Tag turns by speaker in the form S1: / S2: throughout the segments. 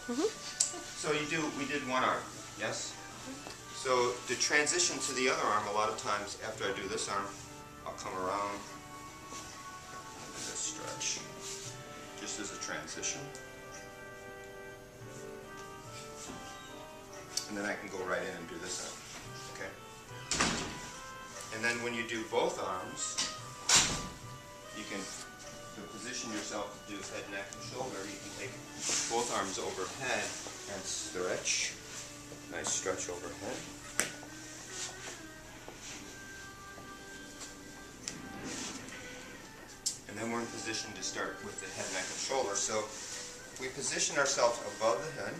S1: So we did one arm, yes? So to transition to the other arm, a lot of times after I do this arm, I'll come around and this stretch, just as a transition. And then I can go right in and do this arm, okay? And then when you do both arms, you can position yourself to do head, neck, and shoulder. You can take both arms overhead and stretch. Nice stretch overhead. And then we're in position to start with the head, neck, and shoulder. So we position ourselves above the head.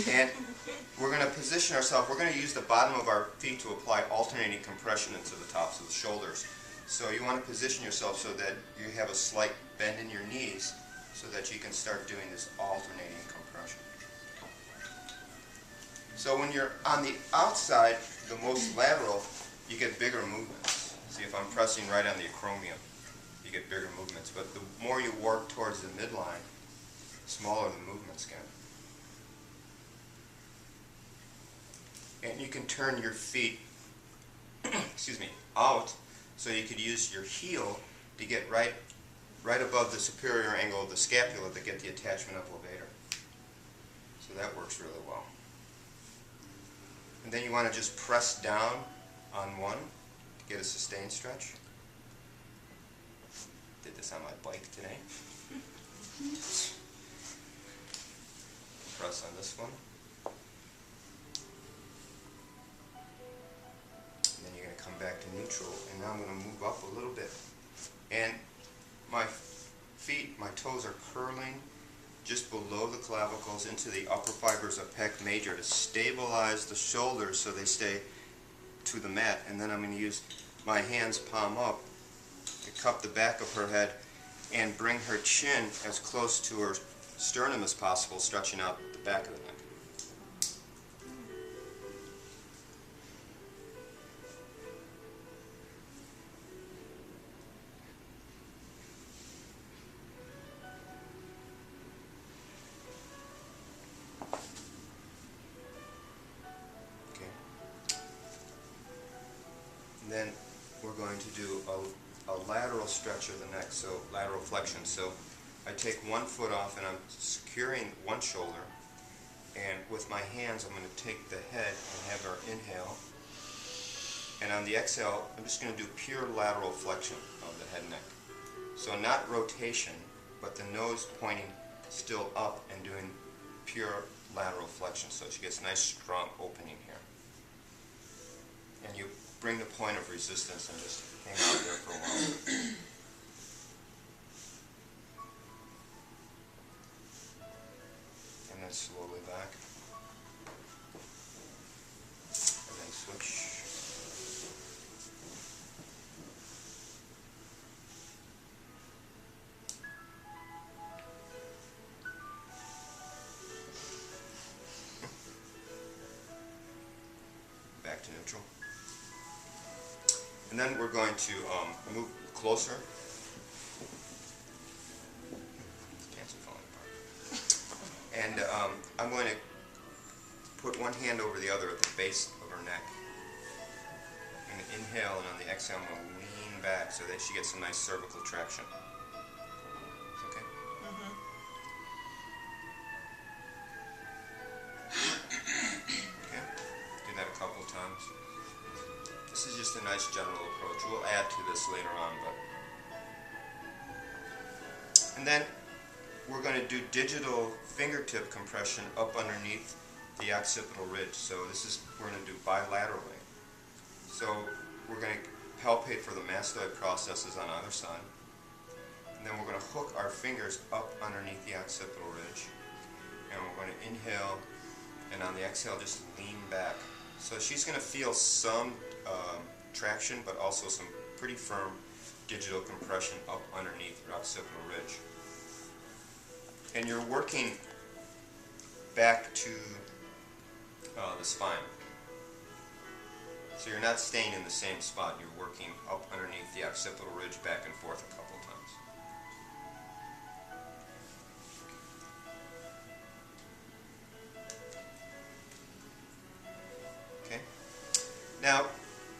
S1: And we're going to position ourselves, we're going to use the bottom of our feet to apply alternating compression into the tops of the shoulders. So you want to position yourself so that you have a slight bend in your knees so that you can start doing this alternating compression. So when you're on the outside, the most lateral, you get bigger movements. See, if I'm pressing right on the acromion, you get bigger movements. But the more you work towards the midline, the smaller the movements get. And you can turn your feet excuse me, out so you could use your heel to get right above the superior angle of the scapula to get the attachment of levator. So that works really well. And then you want to just press down on one to get a sustained stretch. Did this on my bike today. Press on this one. Come back to neutral, and now I'm going to move up a little bit. And my feet, my toes are curling just below the clavicles into the upper fibers of pec major to stabilize the shoulders so they stay to the mat. And then I'm going to use my hands palm up to cup the back of her head and bring her chin as close to her sternum as possible, stretching out the back of the neck. Then we're going to do a lateral stretch of the neck, so lateral flexion. So I take one foot off and I'm securing one shoulder, and with my hands I'm going to take the head and have her inhale, and on the exhale I'm just going to do pure lateral flexion of the head and neck. So not rotation, but the nose pointing still up and doing pure lateral flexion, so she gets a nice strong opening here. And you bring the point of resistance and just hang out there for a while. And then slowly back. And then switch. Back to neutral. And then we're going to move closer. Pants are falling apart. And I'm going to put one hand over the other at the base of her neck. I'm going to inhale, and on the exhale I'm going to lean back so that she gets some nice cervical traction. Okay? Okay? Do that a couple of times. This is just a nice general approach. We'll add to this later on, and then we're going to do digital fingertip compression up underneath the occipital ridge. So we're going to do bilaterally. So we're going to palpate for the mastoid processes on either side, and then we're going to hook our fingers up underneath the occipital ridge, and we're going to inhale, and on the exhale just lean back. So she's going to feel some traction, but also some pretty firm digital compression up underneath her occipital ridge. And you're working back to the spine. So you're not staying in the same spot. You're working up underneath the occipital ridge, back and forth a couple times. Okay. Now,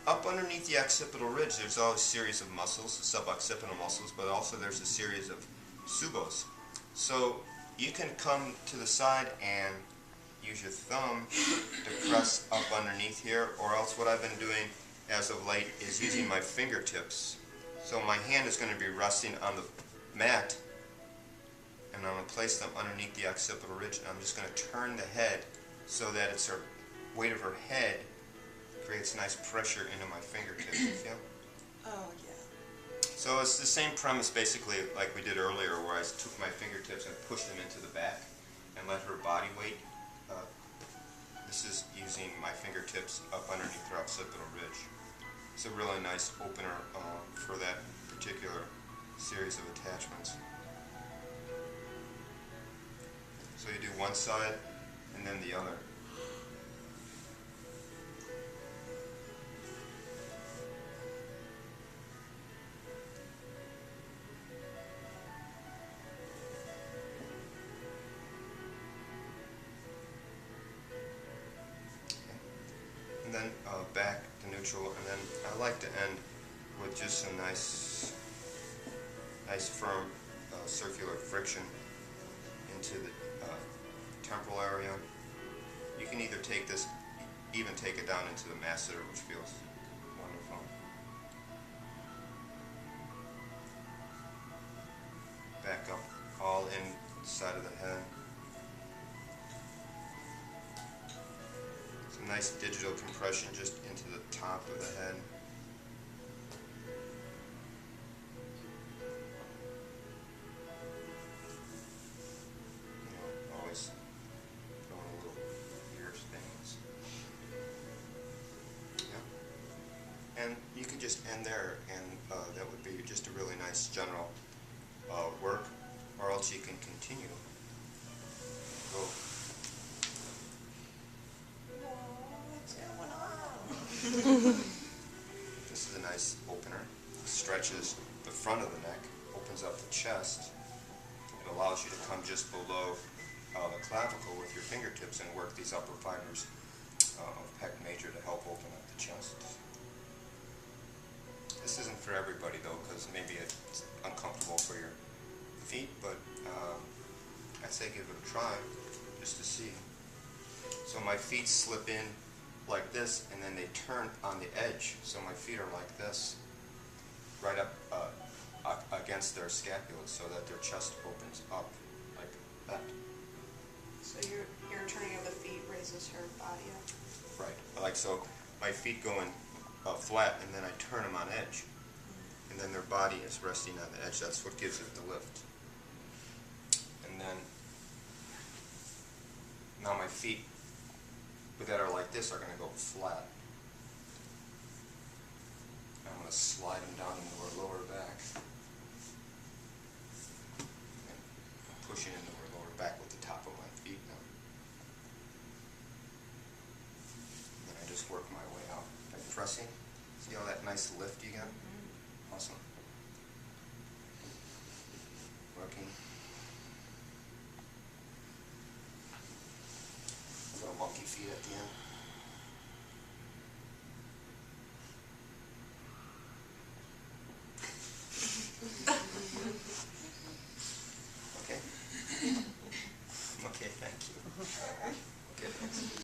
S1: up underneath the occipital ridge, there's always a series of muscles, suboccipital muscles, but also there's a series of subos. So you can come to the side and use your thumb to press up underneath here, or else what I've been doing as of late is using my fingertips. So my hand is going to be resting on the mat, and I'm going to place them underneath the occipital ridge, and I'm just going to turn the head so that it's her weight of her head creates nice pressure into my fingertips. You feel?
S2: Oh, yeah.
S1: So it's the same premise basically like we did earlier, where I took my fingertips and pushed them into the back and let her body weight. This is using my fingertips up underneath her occipital ridge. It's a really nice opener for that particular series of attachments. So you do one side and then the other. And then back to neutral, and then I like to end with just some nice firm circular friction into the temporal area. You can either take this, even take it down into the masseter, which feels wonderful. Back up all inside of the head. Some nice digital compression just into the top of the head. Always throwing a little ear things. Yeah. And you can just end there, and that would be just a really nice general work, or else you can continue. Go. This is a nice opener. Stretches the front of the neck, opens up the chest. It allows you to come just below the clavicle with your fingertips and work these upper fibers of pec major to help open up the chest. This isn't for everybody though, because maybe it's uncomfortable for your feet, but I say give it a try just to see. So my feet slip in like this, and then they turn on the edge, so my feet are like this, right up against their scapulas, so that their chest opens up like that.
S2: So your turning of the feet raises her body up?
S1: Right, like so. My feet go in flat, and then I turn them on edge, and then their body is resting on the edge. That's what gives it the lift. And then now my feet that are like this are going to go flat. I'm going to slide them down into her lower back. And pushing into her lower back with the top of my feet now. And then I just work my way out by pressing. See all that nice lift you get? Awesome. Working. Little monkey feet at the end. Okay. Okay, thank you. Okay, thanks.